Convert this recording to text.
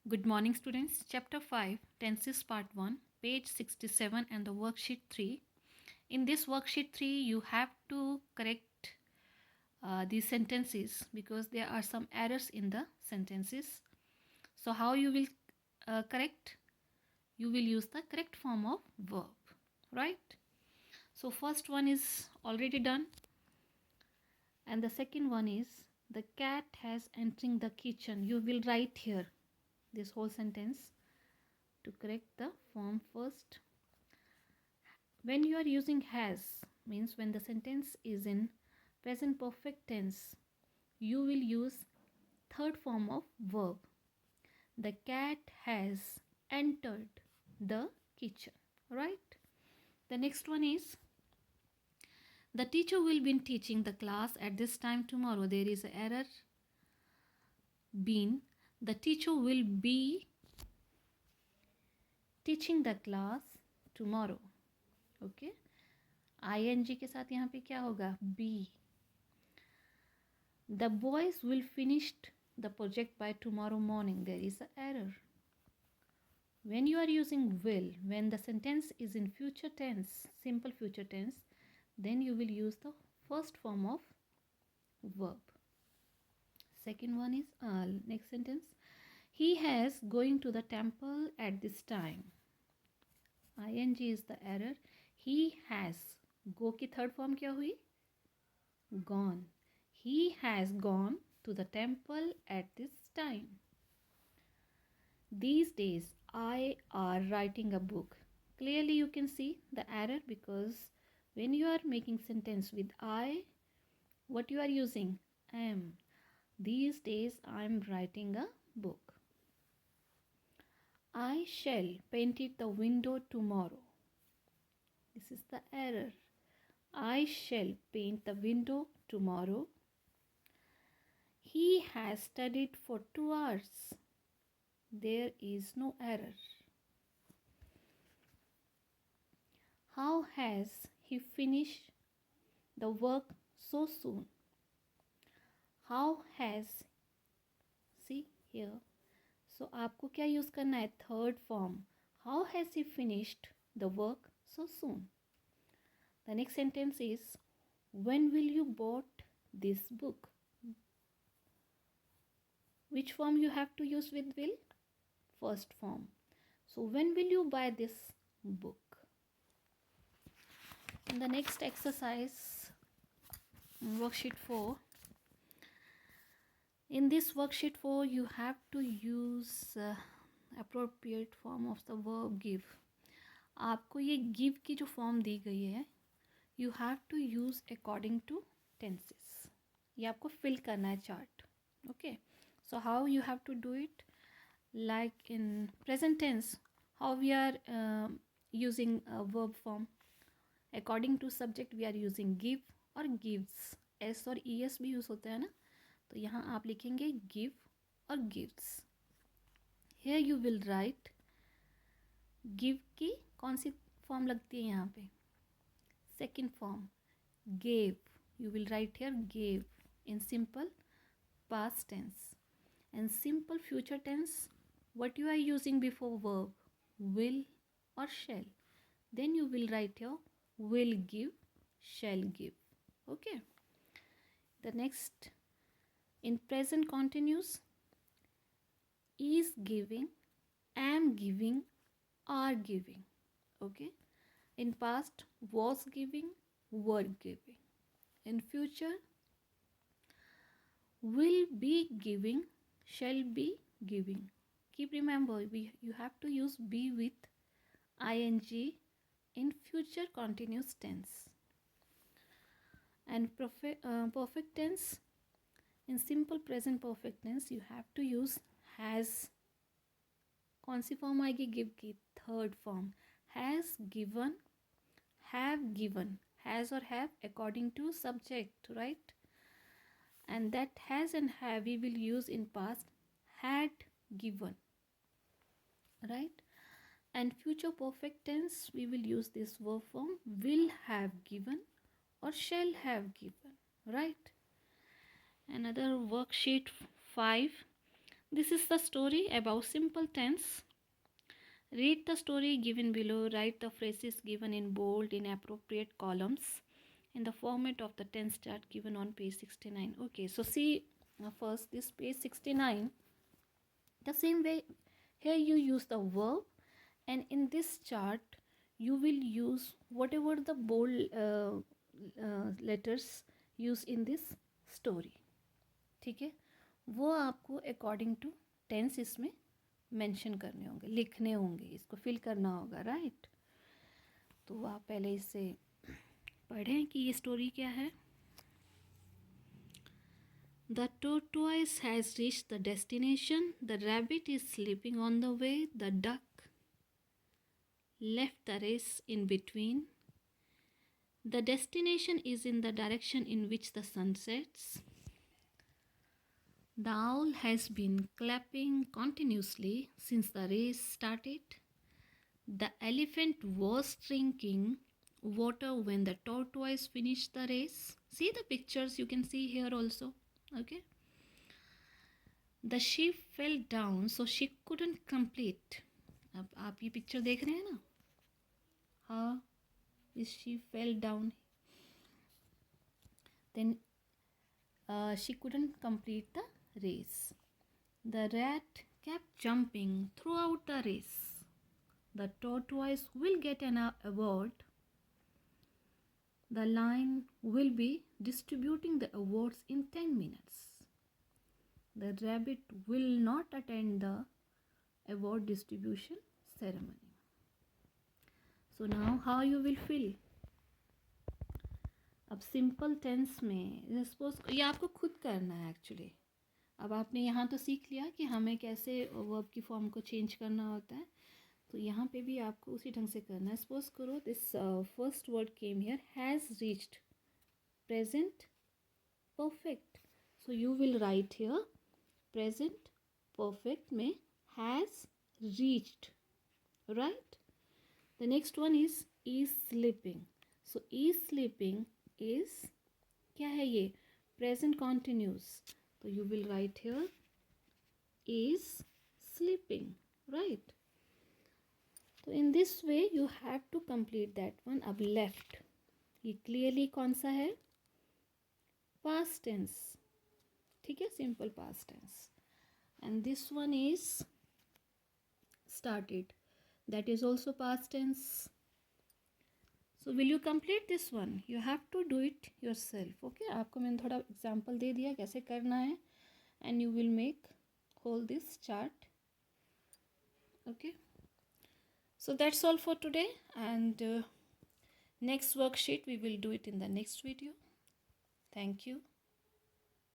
Good morning, students. Chapter 5, Tenses Part 1, page 67 and the worksheet 3. In this worksheet 3, you have to correct these sentences because there are some errors in the sentences. So how you will correct? You will use the correct form of verb, right? So first one is already done. And the second one is the cat has entering the kitchen. You will write here this whole sentence to correct the form first. When you are using has, means when the sentence is in present perfect tense, you will use third form of verb. The cat has entered the kitchen, right? The next one is the teacher will be teaching the class at this time tomorrow. There is an error. Been. The teacher will be teaching the class tomorrow. Okay. ing के साथ यहाँ पे क्या होगा? Be. The boys will finish the project by tomorrow morning. There is an error. When you are using will, when the sentence is in future tense, simple future tense, then you will use the first form of verb. Second one is next sentence. He has going to the temple at this time. ing is the error. He has. Go की third form क्या हुई? Gone. He has gone to the temple at this time. These days I are writing a book. Clearly you can see the error because when you are making sentence with I, what you are using? Am. These days I am writing a book. I shall paint it the window tomorrow. This is the error. I shall paint the window tomorrow. He has studied for 2 hours. There is no error. How has he finished the work so soon? How has, see here. So आपको क्या use करना है? Third form. How has he finished the work so soon? The next sentence is, when will you bought this book? Which form you have to use with will? First form. So when will you buy this book? In the next exercise, worksheet 4. In this worksheet 4, you have to use appropriate form of the verb give. आपको ये give की जो form दी गई है, you have to use according to tenses. ये आपको fill करना है chart. Okay. So how you have to do it? Like in present tense, how we are using a verb form. According to subject, we are using give or gives. S और es भी use होता है ना, तो यहाँ आप लिखेंगे give और gives. Here you will write give की कौन सी फॉर्म लगती है यहाँ पे? Second form. gave. You will write here gave in simple past tense. And simple future tense, what you are using before verb? Will or shall. Then you will write here will give, shall give. Okay. The next, in present continuous, is giving, am giving, are giving. Okay. In past, was giving, were giving. In future, will be giving, shall be giving. Keep remember, you have to use be with ing in future continuous tense. And perfect tense, in simple present perfect tense, you have to use has. कौन सी form आएगी? Give की third form. Has given, have given. Has और have according to subject, right? And that has and have we will use in past. Had given, right? And future perfect tense, we will use this verb form will have given or shall have given, right? Another worksheet 5. This is the story about simple tense. Read the story given below. Write the phrases given in bold in appropriate columns in the format of the tense chart given on page 69. Okay, so see first this page 69. The same way, here you use the verb, and in this chart you will use whatever the bold letters used in this story. ठीक है, वो आपको according to tense इसमें mention करने होंगे, लिखने होंगे, इसको फिल करना होगा, राइट। तो आप पहले इसे पढ़ें कि ये स्टोरी क्या है। The tortoise has reached the destination. The rabbit is sleeping on the way. The duck left the race in between. The destination is in the direction in which the sun sets. The owl has been clapping continuously since the race started. The elephant was drinking water when the tortoise finished the race. See the pictures you can see here also. Okay. The sheep fell down so she couldn't complete. अब आप ये picture देख रहे हैं ना, हाँ, this sheep fell down. Then she couldn't complete the race. The rat kept jumping throughout the race. The tortoise will get an award. The lion will be distributing the awards in 10 minutes. The rabbit will not attend the award distribution ceremony. So now how you will feel? अब simple tense में suppose ये आपको खुद करना है actually. अब आपने यहाँ तो सीख लिया कि हमें कैसे वर्ब की फॉर्म को चेंज करना होता है, तो यहाँ पे भी आपको उसी ढंग से करना है। सपोज करो this first word came here, has reached, present perfect, so you will write here present perfect में has reached, right. The next one is sleeping, so is sleeping is क्या है ये, प्रेजेंट कॉन्टिन्यूस, तो you will write here is sleeping, right. तो in this way you have to complete that one. अब left, ये clearly कौन सा है, पास्ट टेंस, ठीक है, simple past tense. And this one is started, that is also past tense. So will you complete this one, you have to do it yourself. Okay, आपको मैंने थोड़ा example दे दिया कैसे करना है, and you will make whole this chart. Okay, so that's all for today, and next worksheet we will do it in the next video. Thank you.